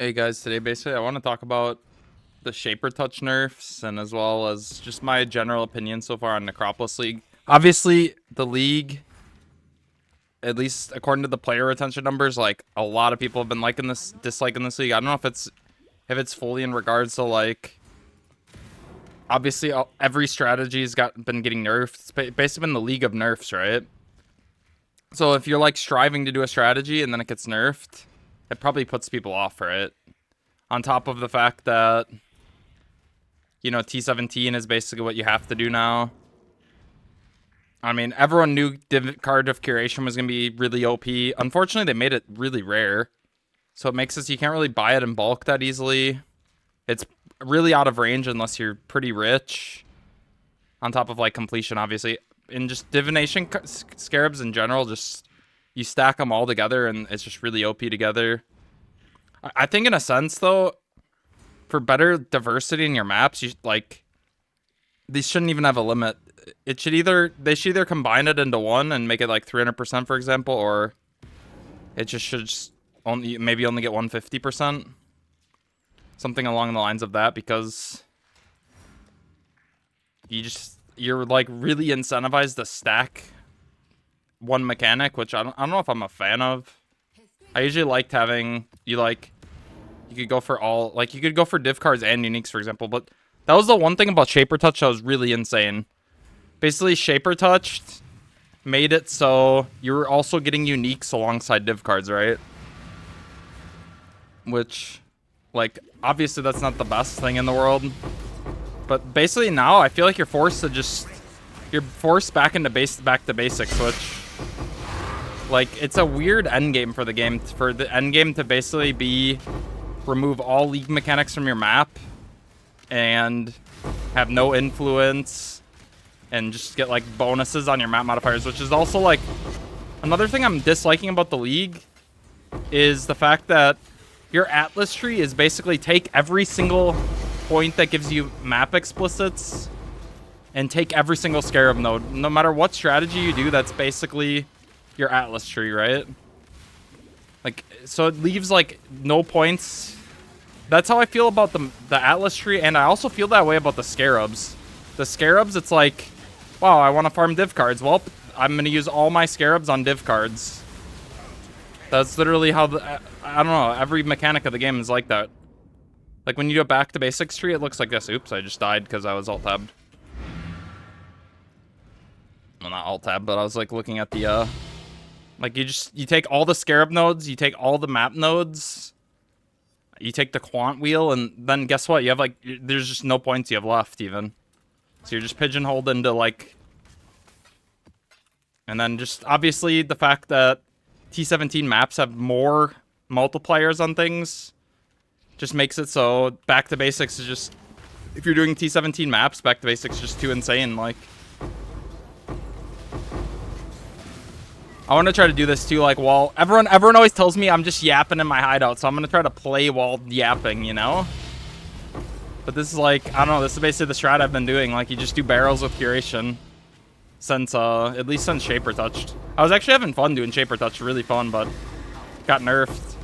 Hey guys, today basically I want to talk about the Shaper Touch nerfs and as well as just my general opinion so far on Necropolis League. Obviously, the league, at least according to the player retention numbers, like a lot of people have been disliking this league. I don't know if it's fully in regards to like obviously every strategy's been getting nerfed. It's basically been the league of nerfs, right? So if you're like striving to do a strategy and then it gets nerfed, it probably puts people off, right? On top of the fact that, you know, T17 is basically what you have to do now. I mean, everyone knew Card of Curation was going to be really OP. Unfortunately, they made it really rare. So it makes it so you can't really buy it in bulk that easily. It's really out of range unless you're pretty rich. On top of, like, completion, obviously. In just divination scarabs in general, just you stack them all together and it's just really OP together. I think in a sense, though, for better diversity in your maps, you like these shouldn't even have a limit. They should either combine it into one and make it like 300%, for example, or it just should only get 150%. Something along the lines of that, because you're like really incentivized to stack one mechanic, which I don't know if I'm a fan of. I usually liked having you could go for all, like, you could go for div cards and uniques, for example, but that was the one thing about Shaper Touch that was really insane. Basically, Shaper Touch made it so you were also getting uniques alongside div cards, right? Which, like, obviously that's not the best thing in the world, but basically now I feel like you're forced back to basics, which, like, it's a weird end game for the game, for the end game to basically be remove all league mechanics from your map and have no influence and just get like bonuses on your map modifiers, which is also like another thing I'm disliking about the league is the fact that your Atlas tree is basically take every single point that gives you map explicits and take every single scarab node. No matter what strategy you do, that's basically your Atlas tree, right? Like, so it leaves like no points. That's how I feel about the Atlas tree, and I also feel that way about the scarabs. The scarabs, it's like, wow, I want to farm div cards. Well, I'm gonna use all my scarabs on div cards. That's literally how I don't know, every mechanic of the game is like that. Like when you do a back to basics tree, it looks like this. Oops, I just died because I was alt tabbed. Well, not alt tab, but I was like looking at the like you take all the scarab nodes, you take all the map nodes, you take the quant wheel, and then guess what? You have like, there's just no points you have left even. So you're just pigeonholed into like, and then just obviously the fact that T17 maps have more multipliers on things just makes it so back to basics is just, if you're doing T17 maps, back to basics is just too insane. Like, I want to try to do this too, like, while everyone always tells me I'm just yapping in my hideout, so I'm going to try to play while yapping, you know? But this is like, I don't know, this is basically the strat I've been doing. Like, you just do barrels with curation since, at least since Shaper Touched. I was actually having fun doing Shaper Touch, really fun, but got nerfed.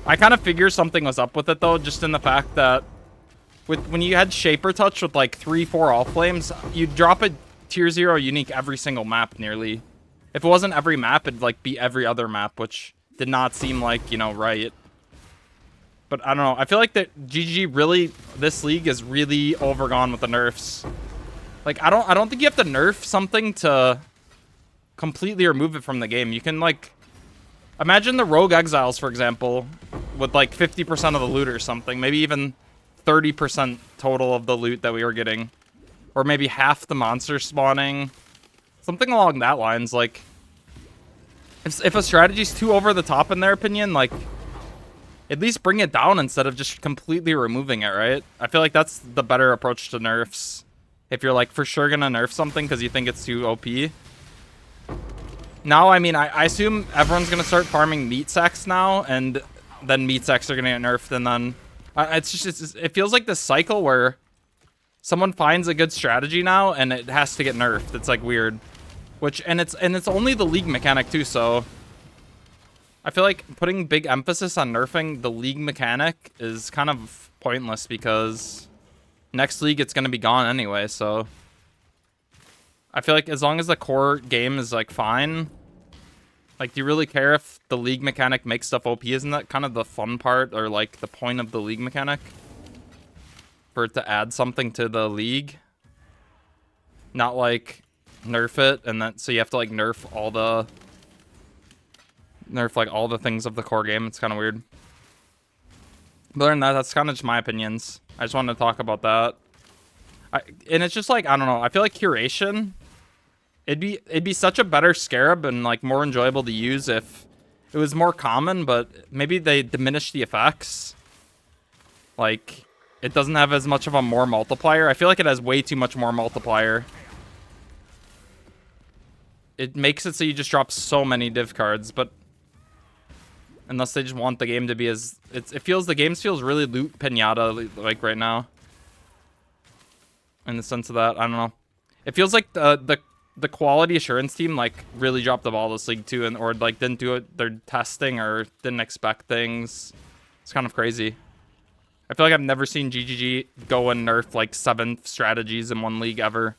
I kind of figured something was up with it, though, just in the fact that when you had Shaper Touch with, like, 3-4 All Flames, you'd drop a tier 0 unique every single map, nearly. If it wasn't every map, it'd like be every other map, which did not seem like, you know, right. But I don't know. I feel like that GG really, this league is really overgone with the nerfs. Like, I don't think you have to nerf something to completely remove it from the game. You can, like, imagine the Rogue Exiles, for example, with like 50% of the loot or something. Maybe even 30% total of the loot that we were getting. Or maybe half the monsters spawning. Something along that lines. Like, if a strategy's too over the top in their opinion, like, at least bring it down instead of just completely removing it, right? I feel like that's the better approach to nerfs. If you're, like, for sure gonna nerf something because you think it's too OP. Now, I mean, I assume everyone's gonna start farming Meatsacks now, and then Meatsacks are gonna get nerfed, and then... it feels like this cycle where someone finds a good strategy now, and it has to get nerfed. It's, like, weird. And it's only the league mechanic too, so I feel like putting big emphasis on nerfing the league mechanic is kind of pointless because next league it's going to be gone anyway, so I feel like as long as the core game is like fine, like do you really care if the league mechanic makes stuff OP? Isn't that kind of the fun part or like the point of the league mechanic? For it to add something to the league, not like nerf it and then so you have to like nerf like all the things of the core game. It's kind of weird. But other than that, that's kind of just my opinions. I just wanted to talk about that. And it's just like, I don't know, I feel like curation, it'd be such a better scarab and like more enjoyable to use if it was more common, but maybe they diminish the effects. Like, it doesn't have as much of a more multiplier. I feel like it has way too much more multiplier. It makes it so you just drop so many div cards, but unless they just want the game to be as... the game feels really loot pinata like right now. In the sense of that, I don't know. It feels like the quality assurance team like really dropped the ball this league too, and or like didn't do it. They're testing or didn't expect things. It's kind of crazy. I feel like I've never seen GGG go and nerf like 7 strategies in one league ever.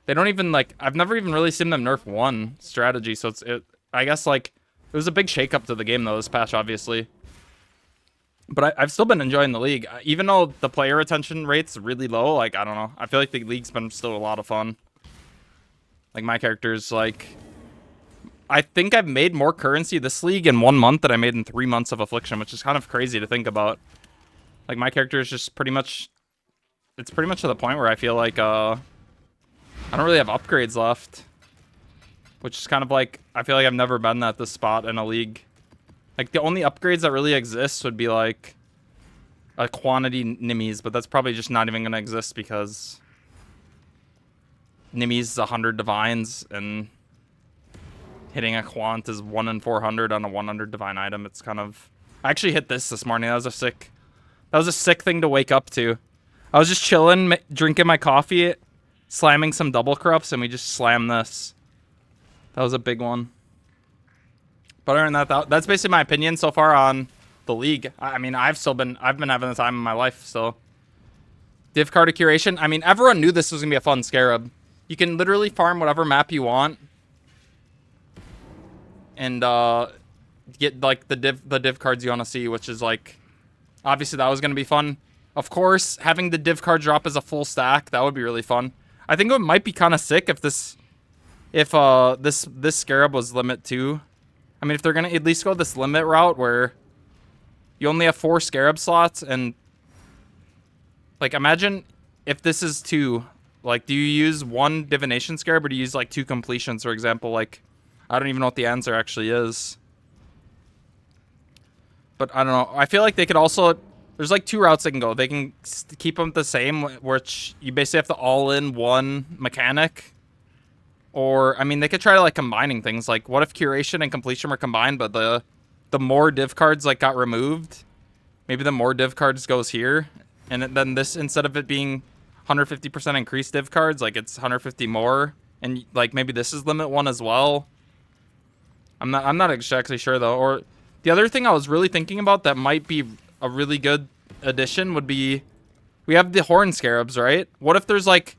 They don't even like... I've never even really seen them nerf 1 strategy, so I guess like it was a big shakeup to the game though this patch, obviously. But I've still been enjoying the league, even though the player retention rate's really low. Like, I don't know, I feel like the league's been still a lot of fun. Like my character's like... I think I've made more currency this league in 1 month than I made in 3 months of Affliction, which is kind of crazy to think about. Like, my character is just pretty much... It's pretty much to the point where I feel like, I don't really have upgrades left. Which is kind of like... I feel like I've never been at this spot in a league. Like, the only upgrades that really exist would be, like... a quantity Nimmies, but that's probably just not even going to exist because... Nimmies is 100 divines, and... hitting a quant is 1 in 400 on a 100 divine item. It's kind of... I actually hit this morning. That was a sick thing to wake up to. I was just chilling, drinking my coffee, slamming some double corrupts, and we just slammed this. That was a big one. But other than that, that's basically my opinion so far on the league. I mean, I've been having the time of my life, so. Div card curation. I mean, everyone knew this was going to be a fun scarab. You can literally farm whatever map you want. And get like the div cards you want to see, which is like... Obviously, that was going to be fun. Of course, having the div card drop as a full stack, that would be really fun. I think it might be kind of sick if this scarab was limit 2. I mean, if they're going to at least go this limit route where you only have 4 scarab slots and... Like, imagine if this is 2. Like, do you use 1 divination scarab or do you use, like, 2 completions, for example? Like, I don't even know what the answer actually is. But I don't know. I feel like they could also... There's like 2 routes they can go. They can keep them the same, which you basically have to all-in 1 mechanic. Or, I mean, they could try like combining things. Like, what if curation and completion were combined, but the more div cards like got removed? Maybe the more div cards goes here. And then this, instead of it being 150% increased div cards, like it's 150 more. And like maybe this is limit 1 as well. I'm not exactly sure though. Or the other thing I was really thinking about that might be a really good addition would be, we have the horn scarabs, right? What if there's like,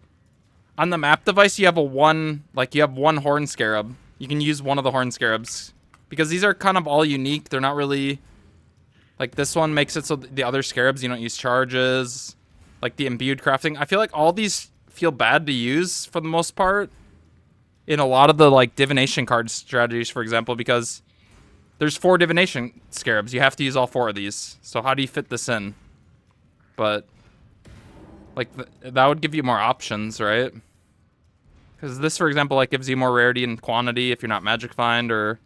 on the map device, you have one horn scarab. You can use one of the horn scarabs. Because these are kind of all unique. They're not really, like this one makes it so the other scarabs, you don't use charges. Like the imbued crafting. I feel like all these feel bad to use for the most part. In a lot of the like divination card strategies, for example, because there's 4 divination scarabs. You have to use all 4 of these. So how do you fit this in? But like that would give you more options, right? Because this, for example, like gives you more rarity and quantity if you're not magic find, or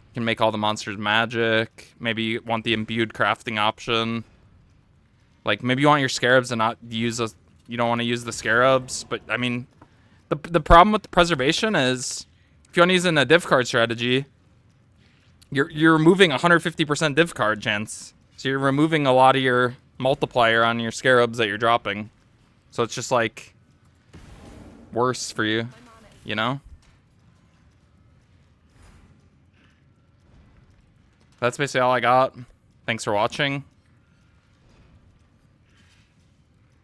you can make all the monsters magic. Maybe you want the imbued crafting option. Like maybe you want your scarabs and not use you don't want to use the scarabs, but I mean. The problem with the preservation is, if you want to use in a div card strategy, you're removing 150% div card chance. So you're removing a lot of your multiplier on your scarabs that you're dropping. So it's just like worse for you, you know? That's basically all I got. Thanks for watching.